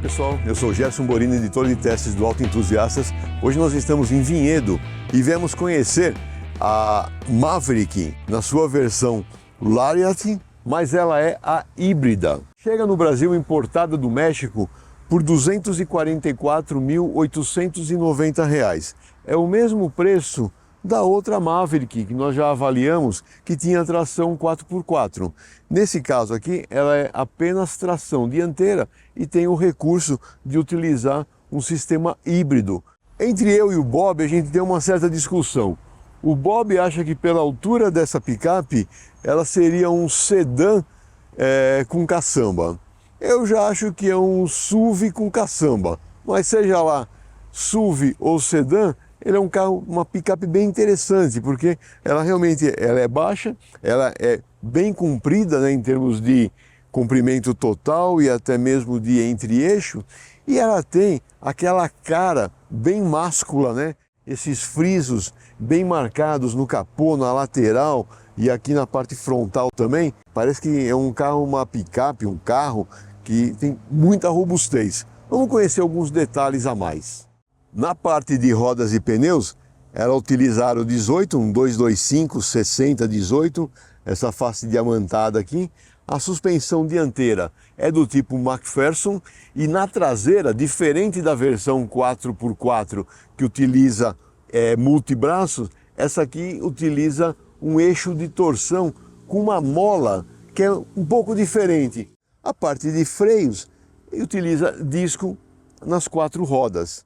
Pessoal, eu sou Gerson Borini, editor de testes do Auto Entusiastas. Hoje nós estamos em Vinhedo e viemos conhecer a Maverick na sua versão Lariat, mas ela é a híbrida. Chega no Brasil importada do México por R$ 244.890. É o mesmo preço da outra Maverick que nós já avaliamos, que tinha tração 4x4. Nesse caso aqui, ela é apenas tração dianteira e tem o recurso de utilizar um sistema híbrido. Entre eu e o Bob, a gente tem uma certa discussão. O Bob acha que pela altura dessa picape, ela seria um sedã com caçamba. Eu já acho que é um SUV com caçamba, mas seja lá SUV ou sedã, ele é um carro, uma picape bem interessante, porque ela realmente é baixa, ela é bem comprida, né, em termos de comprimento total e até mesmo de entre-eixo, e ela tem aquela cara bem máscula, né? Esses frisos bem marcados no capô, na lateral e aqui na parte frontal também. Parece que é um carro, uma picape, um carro que tem muita robustez. Vamos conhecer alguns detalhes a mais. Na parte de rodas e pneus, ela utilizaram o 18, um 225 60-18, essa face diamantada aqui. A suspensão dianteira é do tipo McPherson e na traseira, diferente da versão 4x4 que utiliza multibraços, essa aqui utiliza um eixo de torção com uma mola que é um pouco diferente. A parte de freios utiliza disco nas 4 rodas.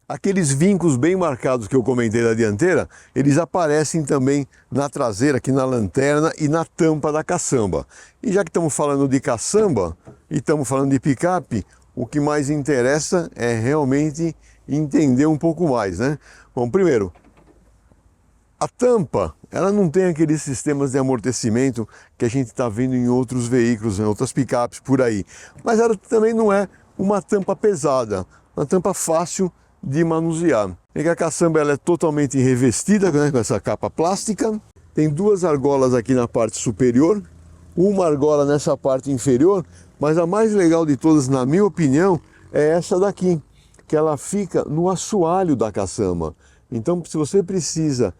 Aqueles vincos bem marcados que eu comentei da dianteira, eles aparecem também na traseira, aqui na lanterna e na tampa da caçamba. E já que estamos falando de caçamba e estamos falando de picape, o que mais interessa é realmente entender um pouco mais, né? Bom, primeiro, a tampa, ela não tem aqueles sistemas de amortecimento que a gente está vendo em outros veículos, em outras picapes por aí. Mas ela também não é uma tampa pesada, uma tampa fácil de manusear. A caçamba ela é totalmente revestida, né, com essa capa plástica. Tem 2 argolas aqui na parte superior, uma argola nessa parte inferior, mas a mais legal de todas, na minha opinião, é essa daqui, que ela fica no assoalho da caçamba. Então, se você precisa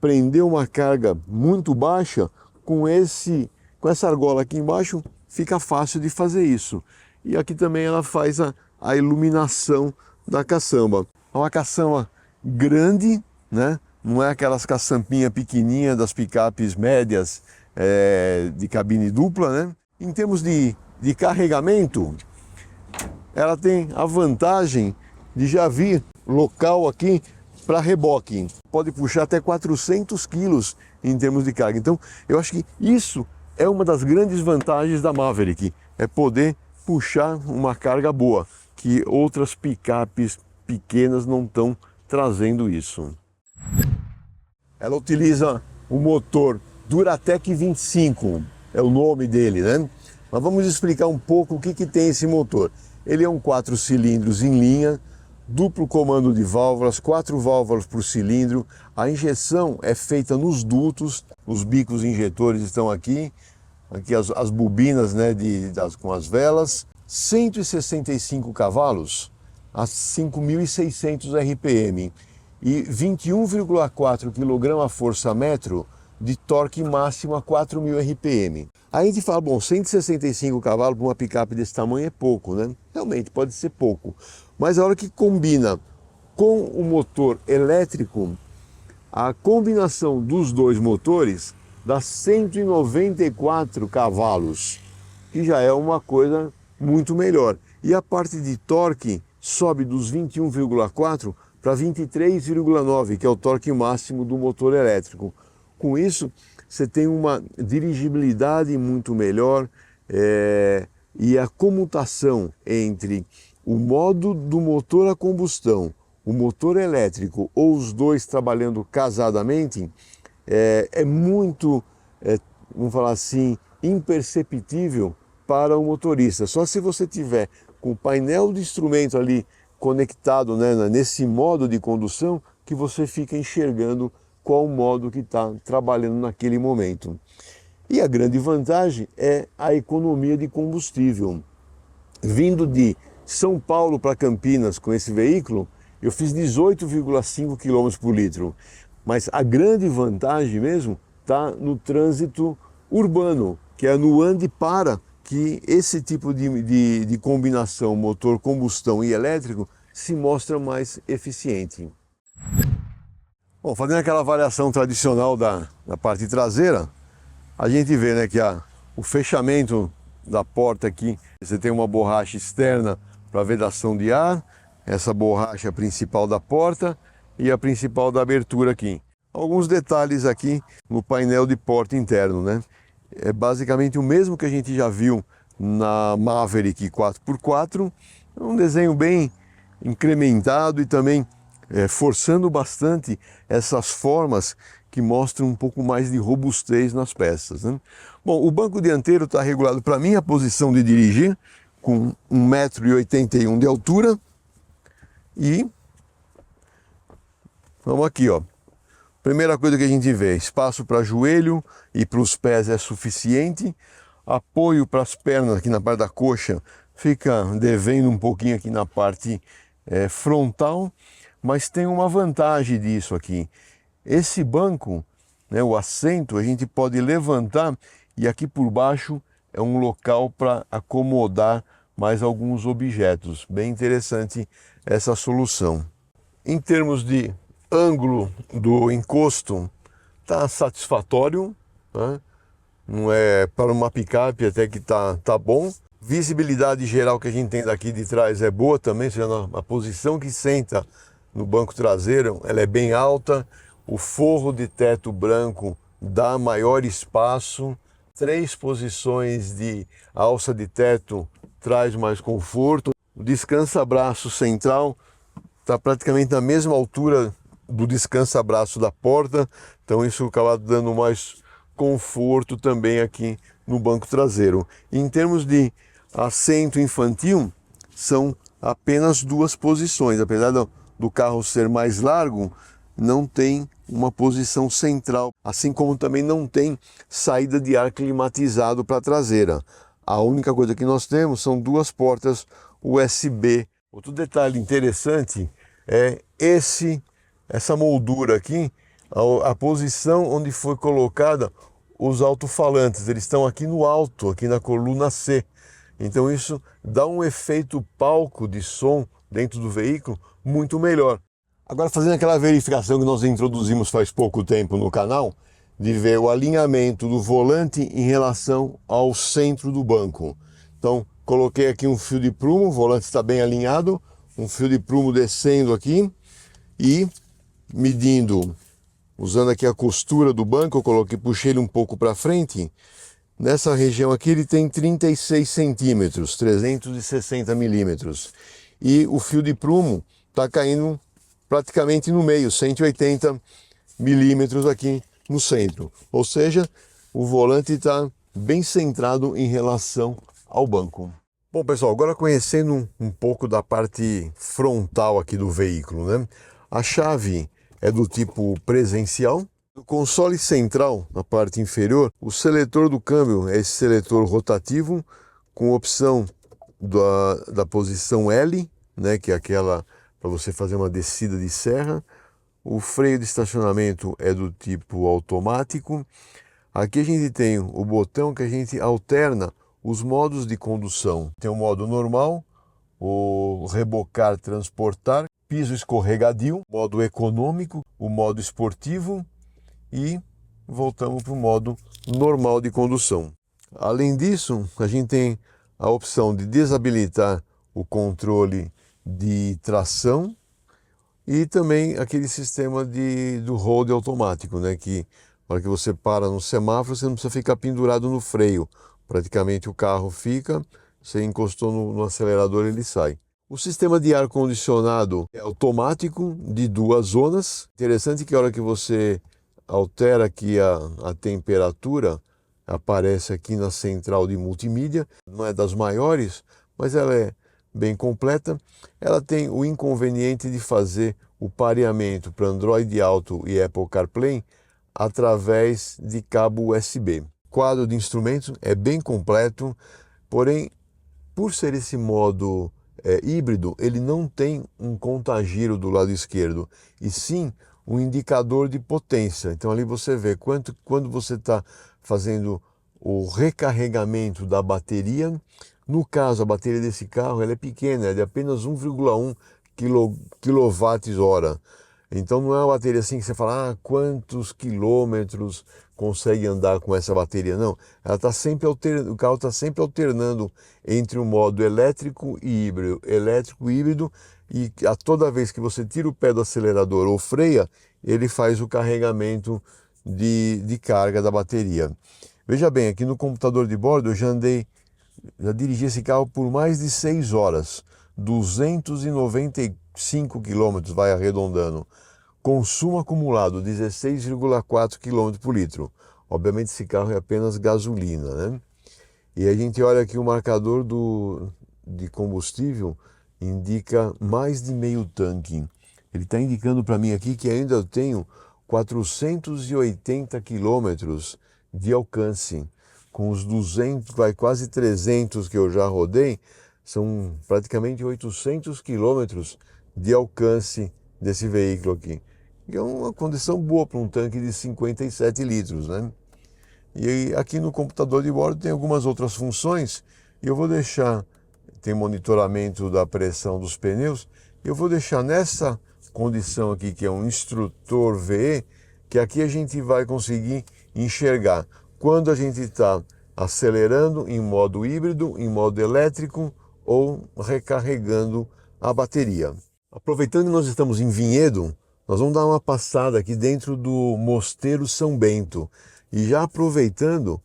prender uma carga muito baixa, com essa argola aqui embaixo, fica fácil de fazer isso. E aqui também ela faz a iluminação da caçamba. É uma caçamba grande, né? Não é aquelas caçampinhas pequenininhas das picapes médias de cabine dupla, né? Em termos de carregamento, ela tem a vantagem de já vir local aqui para reboque. Pode puxar até 400 quilos em termos de carga. Então, eu acho que isso é uma das grandes vantagens da Maverick, é poder puxar uma carga boa, que outras picapes pequenas não estão trazendo isso. Ela utiliza o motor Duratec 25, é o nome dele, né? Mas vamos explicar um pouco o que tem esse motor. Ele é um 4 cilindros em linha, duplo comando de válvulas, 4 válvulas por cilindro. A injeção é feita nos dutos, os bicos injetores estão aqui as bobinas, né, com as velas. 165 cavalos a 5.600 RPM e 21,4 kgfm de torque máximo a 4.000 RPM. Aí a gente fala, bom, 165 cavalos para uma picape desse tamanho é pouco, né? Realmente pode ser pouco, mas a hora que combina com o motor elétrico, a combinação dos 2 motores dá 194 cavalos, que já é uma coisa muito melhor. E a parte de torque sobe dos 21,4 para 23,9, que é o torque máximo do motor elétrico. Com isso, você tem uma dirigibilidade muito melhor e a comutação entre o modo do motor a combustão, o motor elétrico ou os 2 trabalhando casadamente é muito, vamos falar assim, imperceptível para o motorista. Só se você tiver com o painel de instrumento ali conectado, né, nesse modo de condução, que você fica enxergando qual modo que está trabalhando naquele momento. E a grande vantagem é a economia de combustível. Vindo de São Paulo para Campinas com esse veículo, eu fiz 18,5 km por litro. Mas a grande vantagem mesmo está no trânsito urbano, que é no ande e para, que esse tipo de combinação motor combustão e elétrico se mostra mais eficiente. Bom, fazendo aquela avaliação tradicional da parte traseira, a gente vê, né, que o fechamento da porta aqui, você tem uma borracha externa para vedação de ar, essa borracha principal da porta e a principal da abertura aqui. Alguns detalhes aqui no painel de porta interno, né? É basicamente o mesmo que a gente já viu na Maverick 4x4, um desenho bem incrementado e também forçando bastante essas formas que mostram um pouco mais de robustez nas peças, né? Bom, o banco dianteiro está regulado para mim a posição de dirigir, com 1,81 m de altura. E vamos aqui, ó. Primeira coisa que a gente vê, espaço para joelho e para os pés é suficiente. Apoio para as pernas aqui na parte da coxa fica devendo um pouquinho aqui na parte frontal, mas tem uma vantagem disso aqui. Esse banco, né, o assento, a gente pode levantar e aqui por baixo é um local para acomodar mais alguns objetos. Bem interessante essa solução. Em termos de ângulo do encosto, está satisfatório, né? Não é para uma picape até que tá bom. Visibilidade geral que a gente tem daqui de trás é boa também, seja a posição que senta no banco traseiro, ela é bem alta. O forro de teto branco dá maior espaço. 3 posições de alça de teto traz mais conforto. O descansa-braço central está praticamente na mesma altura do descansa-braço da porta, então isso acaba dando mais conforto também aqui no banco traseiro. Em termos de assento infantil, são apenas 2 posições, apesar do carro ser mais largo, não tem uma posição central, assim como também não tem saída de ar climatizado para a traseira. A única coisa que nós temos são 2 portas USB. Outro detalhe interessante é essa moldura aqui, a posição onde foi colocada os alto-falantes. Eles estão aqui no alto, aqui na coluna C. Então isso dá um efeito palco de som dentro do veículo muito melhor. Agora, fazendo aquela verificação que nós introduzimos faz pouco tempo no canal, de ver o alinhamento do volante em relação ao centro do banco. Então, coloquei aqui um fio de prumo, o volante está bem alinhado, um fio de prumo descendo aqui e medindo, usando aqui a costura do banco, eu puxei ele um pouco para frente. Nessa região aqui ele tem 36 centímetros, 360 milímetros. E o fio de prumo está caindo praticamente no meio, 180 milímetros aqui no centro. Ou seja, o volante está bem centrado em relação ao banco. Bom, pessoal, agora conhecendo um pouco da parte frontal aqui do veículo, né? A chave é do tipo presencial. No console central, na parte inferior, o seletor do câmbio é esse seletor rotativo com opção da posição L, né, que é aquela para você fazer uma descida de serra. O freio de estacionamento é do tipo automático. Aqui a gente tem o botão que a gente alterna os modos de condução. Tem o modo normal, o rebocar, transportar, piso escorregadio, modo econômico, o modo esportivo e voltamos para o modo normal de condução. Além disso, a gente tem a opção de desabilitar o controle de tração e também aquele sistema do hold automático, né? Que na hora que você para no semáforo, você não precisa ficar pendurado no freio. Praticamente o carro fica, você encostou no acelerador, ele sai. O sistema de ar-condicionado é automático, de 2 zonas. Interessante que a hora que você altera aqui a temperatura, aparece aqui na central de multimídia. Não é das maiores, mas ela é bem completa. Ela tem o inconveniente de fazer o pareamento para Android Auto e Apple CarPlay através de cabo USB. O quadro de instrumentos é bem completo, porém por ser esse modo híbrido, ele não tem um contagiro do lado esquerdo, e sim um indicador de potência. Então ali você vê quando você está fazendo o recarregamento da bateria. No caso, a bateria desse carro ela é pequena, é de apenas 1,1 kWh. Então não é uma bateria assim que você fala, quantos quilômetros consegue andar com essa bateria. Não, ela tá sempre o carro está sempre alternando entre o modo elétrico e híbrido, e toda vez que você tira o pé do acelerador ou freia, ele faz o carregamento de carga da bateria. Veja bem, aqui no computador de bordo eu já dirigi esse carro por mais de 6 horas, 295 quilômetros, vai arredondando. Consumo acumulado 16,4 km por litro. Obviamente esse carro é apenas gasolina, né? E a gente olha aqui o marcador de combustível, indica mais de meio tanque. Ele está indicando para mim aqui que ainda eu tenho 480 quilômetros de alcance. Com os 200, quase 300 que eu já rodei, são praticamente 800 quilômetros de alcance desse veículo aqui. Que é uma condição boa para um tanque de 57 litros, né? E aqui no computador de bordo tem algumas outras funções, e eu vou deixar, tem monitoramento da pressão dos pneus, eu vou deixar nessa condição aqui, que é um instrutor VE, que aqui a gente vai conseguir enxergar quando a gente está acelerando em modo híbrido, em modo elétrico ou recarregando a bateria. Aproveitando que nós estamos em Vinhedo, nós vamos dar uma passada aqui dentro do Mosteiro São Bento. E já aproveitando,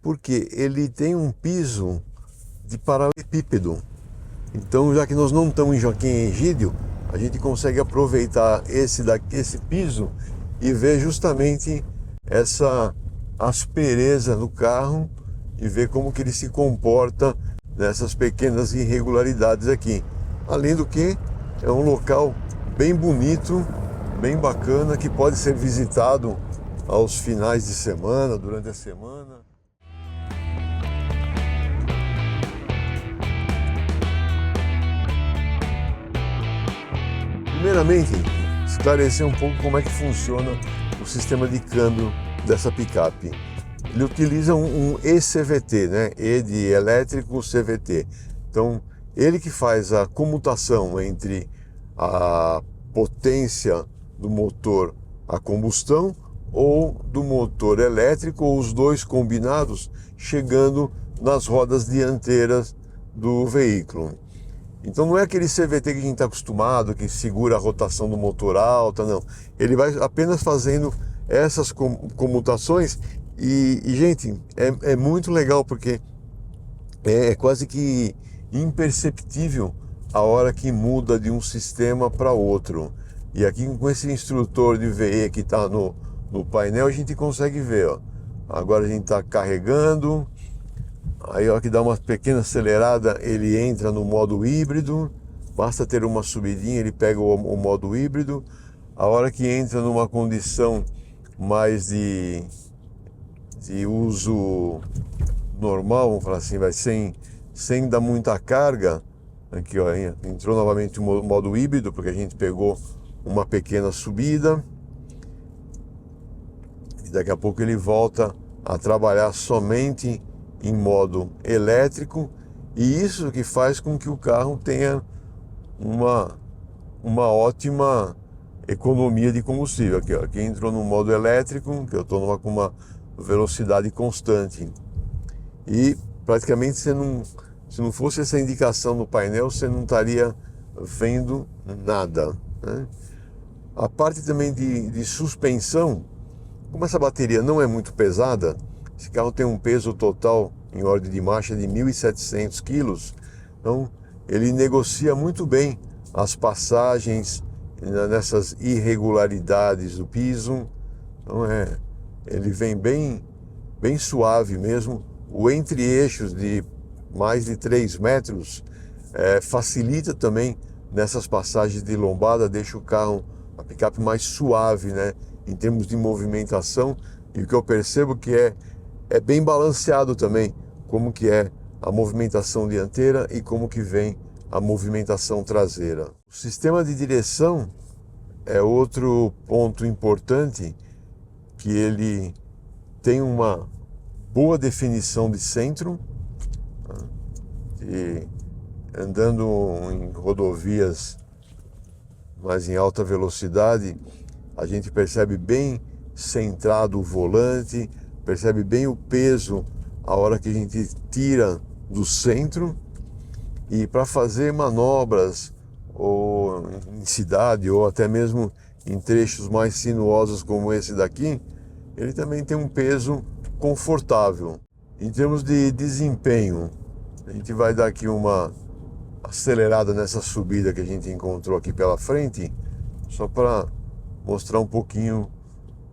porque ele tem um piso de paralelepípedo. Então, já que nós não estamos em Joaquim Egídio, a gente consegue aproveitar esse piso e ver justamente essa aspereza no carro e ver como que ele se comporta nessas pequenas irregularidades aqui. Além do que, é um local bem bonito, bem bacana, que pode ser visitado aos finais de semana, durante a semana. Primeiramente, esclarecer um pouco como é que funciona o sistema de câmbio dessa picape. Ele utiliza um eCVT, né? E de elétrico CVT. Então, ele que faz a comutação entre a potência do motor a combustão ou do motor elétrico, ou os dois combinados, chegando nas rodas dianteiras do veículo. Então não é aquele CVT que a gente está acostumado, que segura a rotação do motor alta, não. Ele vai apenas fazendo essas comutações e gente, é muito legal, porque é quase que imperceptível a hora que muda de um sistema para outro. E aqui com esse instrutor de VE que está no painel, a gente consegue ver, ó. Agora a gente está carregando, aí ó, que dá uma pequena acelerada, ele entra no modo híbrido, basta ter uma subidinha, ele pega o modo híbrido. A hora que entra numa condição mais de uso normal, vamos falar assim, vai sem dar muita carga, aqui ó, entrou novamente o modo híbrido, porque a gente pegou uma pequena subida, e daqui a pouco ele volta a trabalhar somente em modo elétrico, e isso que faz com que o carro tenha uma ótima economia de combustível. Aqui, ó, aqui entrou no modo elétrico, que eu estou com uma velocidade constante, e praticamente se não fosse essa indicação no painel, você não estaria vendo nada, né? A parte também de suspensão, como essa bateria não é muito pesada, esse carro tem um peso total em ordem de marcha de 1.700 quilos, então ele negocia muito bem as passagens nessas irregularidades do piso. Então ele vem bem suave mesmo. O entre-eixos de mais de 3 metros facilita também nessas passagens de lombada, deixa o carro, a picape mais suave, né, em termos de movimentação. E o que eu percebo que é bem balanceado também, como que é a movimentação dianteira e como que vem a movimentação traseira. O sistema de direção é outro ponto importante, que ele tem uma boa definição de centro, e andando em rodovias mais em alta velocidade, a gente percebe bem centrado o volante, percebe bem o peso a hora que a gente tira do centro. E para fazer manobras ou em cidade ou até mesmo em trechos mais sinuosos como esse daqui, ele também tem um peso confortável. Em termos de desempenho, a gente vai dar aqui uma acelerada nessa subida que a gente encontrou aqui pela frente, só para mostrar um pouquinho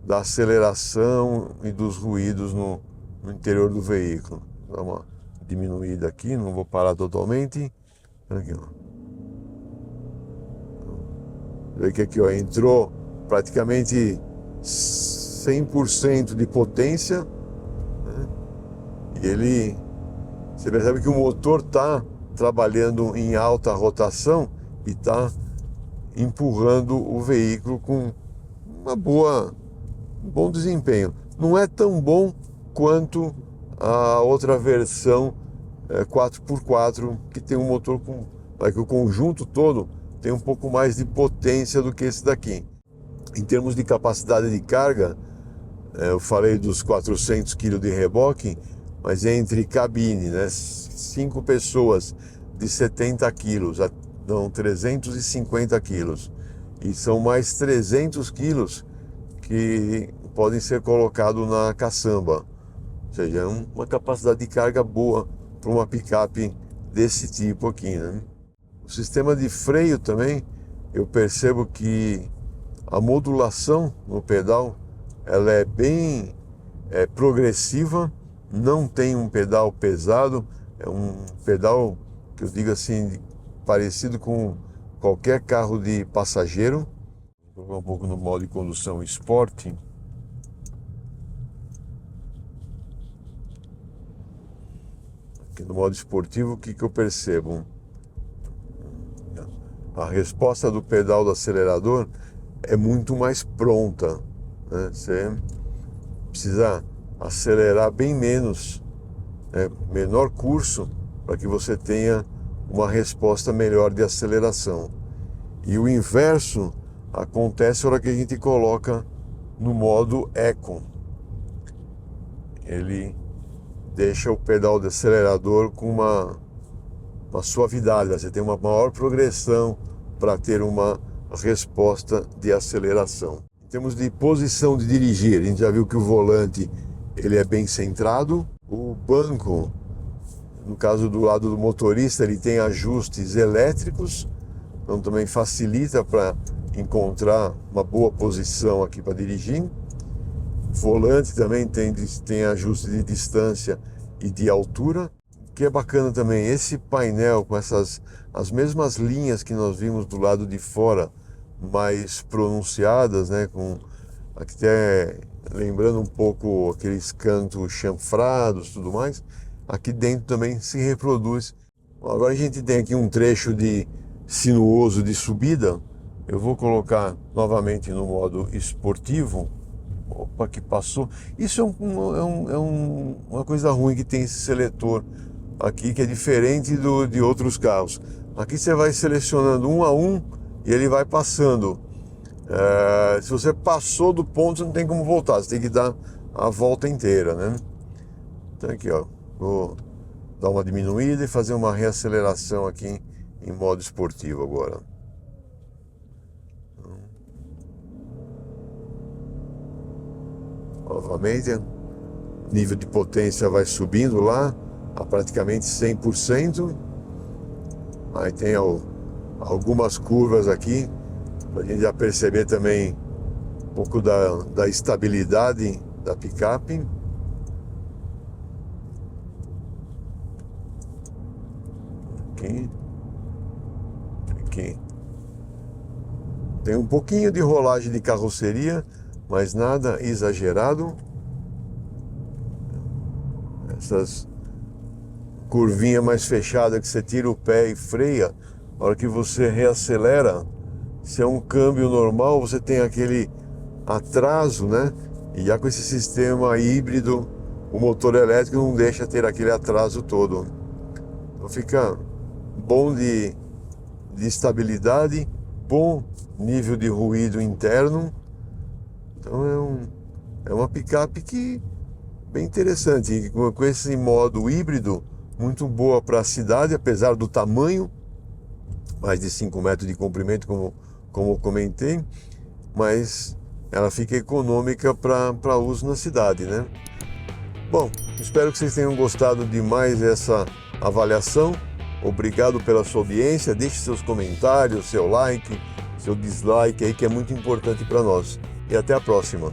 da aceleração e dos ruídos no interior do veículo. Vou dar uma diminuída aqui, não vou parar totalmente. Aqui, ó. Vê que aqui, ó, entrou praticamente 100% de potência, né? E você percebe que o motor está trabalhando em alta rotação e está empurrando o veículo com um bom desempenho. Não é tão bom quanto a outra versão 4x4, que tem um motor que o conjunto todo tem um pouco mais de potência do que esse daqui. Em termos de capacidade de carga, eu falei dos 400 kg de reboque, mas entre cabine, né, 5 pessoas de 70 quilos, dão 350 quilos. E são mais 300 quilos que podem ser colocados na caçamba. Ou seja, é uma capacidade de carga boa para uma picape desse tipo aqui, né? O sistema de freio também, eu percebo que a modulação no pedal, ela é bem progressiva, não tem um pedal pesado, é um pedal que eu digo assim, parecido com qualquer carro de passageiro. Vou colocar um pouco no modo de condução Sport. Aqui no modo esportivo, o que eu percebo? A resposta do pedal do acelerador é muito mais pronta, né? Você precisa acelerar bem menos, menor curso, para que você tenha uma resposta melhor de aceleração. E o inverso acontece na hora que a gente coloca no modo Eco. Ele deixa o pedal de acelerador com uma suavidade, você tem uma maior progressão para ter uma resposta de aceleração. Em termos de posição de dirigir, a gente já viu que o volante ele é bem centrado. O banco, no caso do lado do motorista, ele tem ajustes elétricos, então também facilita para encontrar uma boa posição aqui para dirigir. O volante também tem ajuste de distância e de altura. O que é bacana também, esse painel com as mesmas linhas que nós vimos do lado de fora, mais pronunciadas, né, com até lembrando um pouco aqueles cantos chanfrados e tudo mais, aqui dentro também se reproduz. Agora a gente tem aqui um trecho de sinuoso de subida. Eu vou colocar novamente no modo esportivo. Opa, que passou. Isso é uma coisa ruim que tem esse seletor aqui, que é diferente de outros carros. Aqui você vai selecionando um a um e ele vai passando. Se você passou do ponto, você não tem como voltar, você tem que dar a volta inteira, né? Então aqui, ó, vou dar uma diminuída e fazer uma reaceleração aqui em modo esportivo agora. Novamente, o nível de potência vai subindo lá a praticamente 100%. Aí tem algumas curvas aqui, para a gente já perceber também um pouco da estabilidade da picape. Aqui. Tem um pouquinho de rolagem de carroceria, mas nada exagerado. curvinha mais fechada que você tira o pé e freia, a hora que você reacelera, se é um câmbio normal, você tem aquele atraso, né? E já com esse sistema híbrido, o motor elétrico não deixa ter aquele atraso todo. Então fica bom de estabilidade, bom nível de ruído interno. Então é uma picape que bem interessante, e com esse modo híbrido, muito boa para a cidade, apesar do tamanho, mais de 5 metros de comprimento, como comentei, mas ela fica econômica para uso na cidade, né? Bom, espero que vocês tenham gostado de mais essa avaliação. Obrigado pela sua audiência. Deixe seus comentários, seu like, seu dislike aí, que é muito importante para nós. E até a próxima.